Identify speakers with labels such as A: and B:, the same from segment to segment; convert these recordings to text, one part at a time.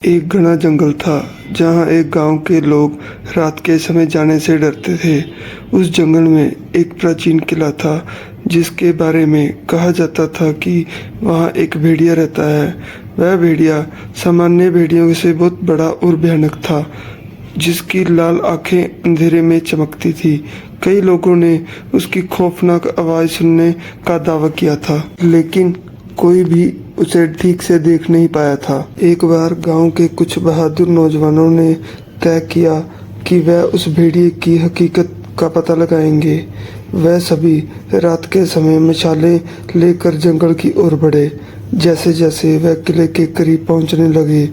A: एक घना जंगल था जहाँ एक गांव के लोग रात के समय जाने से डरते थे। उस जंगल में एक प्राचीन किला था जिसके बारे में कहा जाता था कि वहाँ एक भेड़िया रहता है। वह भेड़िया सामान्य भेड़ियों से बहुत बड़ा और भयानक था, जिसकी लाल आंखें अंधेरे में चमकती थी। कई लोगों ने उसकी खौफनाक आवाज़ सुनने का दावा किया था, लेकिन कोई भी उसे ठीक से देख नहीं पाया था। एक बार गांव के कुछ बहादुर नौजवानों ने तय किया कि वह उस भेड़िए की हकीकत का पता लगाएंगे। वह सभी रात के समय मशालें लेकर जंगल की ओर बढ़े। जैसे जैसे वह किले के करीब पहुंचने लगे,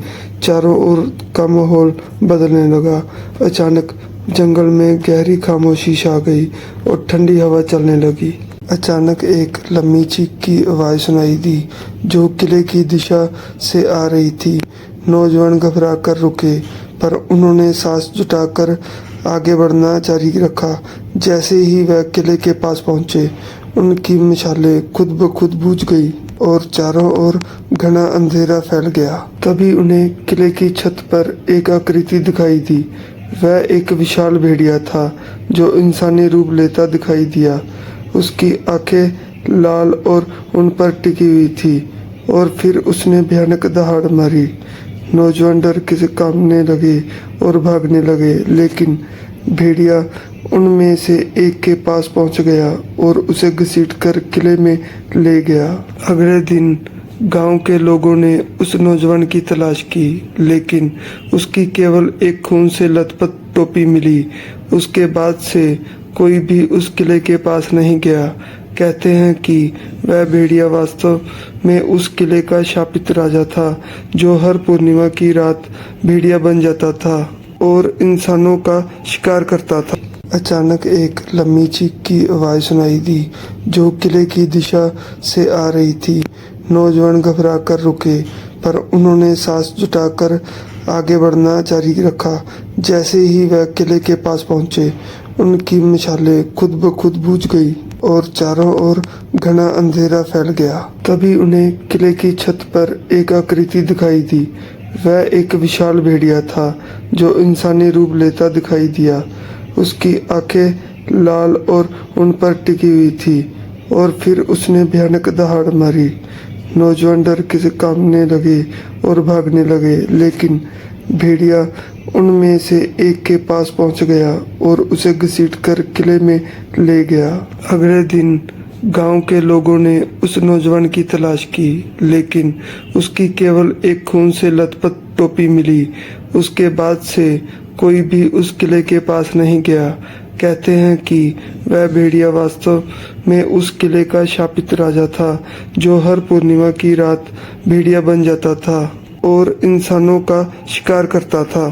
A: चारों ओर का माहौल बदलने लगा। अचानक जंगल में गहरी खामोशी छा गई और ठंडी हवा चलने लगी। अचानक एक लंबी चीख की आवाज़ सुनाई दी जो किले की दिशा से आ रही थी। नौजवान घबरा कर रुके, पर उन्होंने सांस जुटाकर आगे बढ़ना जारी रखा। जैसे ही वह किले के पास पहुंचे, उनकी मशालें खुद ब खुद बुझ गई और चारों ओर घना अंधेरा फैल गया। तभी उन्हें किले की छत पर एक आकृति दिखाई दी। वह एक विशाल भेड़िया था जो इंसानी रूप लेता दिखाई दिया। उसकी आंखें लाल और उन पर टिकी हुई थी और फिर उसने भयानक दहाड़ मारी। नौजवान डर के कांपने लगे और भागने लगे, लेकिन भेड़िया उनमें से एक के पास पहुंच गया और उसे घसीटकर किले में ले गया। अगले दिन गांव के लोगों ने उस नौजवान की तलाश की, लेकिन उसकी केवल एक खून से लथपथ टोपी मिली। उसके बाद से कोई भी उस किले के पास नहीं गया। कहते हैं कि वह भेड़िया वास्तव में उस किले का शापित राजा था, जो हर पूर्णिमा की रात भेड़िया बन जाता था और इंसानों का शिकार करता था। अचानक एक लंबी चीख की आवाज़ सुनाई दी जो किले की दिशा से आ रही थी। नौजवान घबरा कर रुके, पर उन्होंने सांस जुटाकर आगे बढ़ना जारी रखा। जैसे ही वह किले के पास पहुंचे, उनकी मशालें खुद ब खुद बुझ गई और चारों ओर घना अंधेरा फैल गया। तभी उन्हें किले की छत पर एक आकृति दिखाई दी। वह एक विशाल भेड़िया था जो इंसानी रूप लेता दिखाई दिया। उसकी आंखें लाल और उन पर टिकी हुई थी और फिर उसने भयानक दहाड़ मारी। नौजवान डर के कांपने लगे और भागने लगे, लेकिन भेड़िया उनमें से एक के पास पहुंच गया और उसे घसीटकर किले में ले गया। अगले दिन गांव के लोगों ने उस नौजवान की तलाश की, लेकिन उसकी केवल एक खून से लथपथ टोपी मिली। उसके बाद से कोई भी उस किले के पास नहीं गया। कहते हैं कि वह भेड़िया वास्तव में उस किले का शापित राजा था, जो हर पूर्णिमा की रात भेड़िया बन जाता था और इंसानों का शिकार करता था।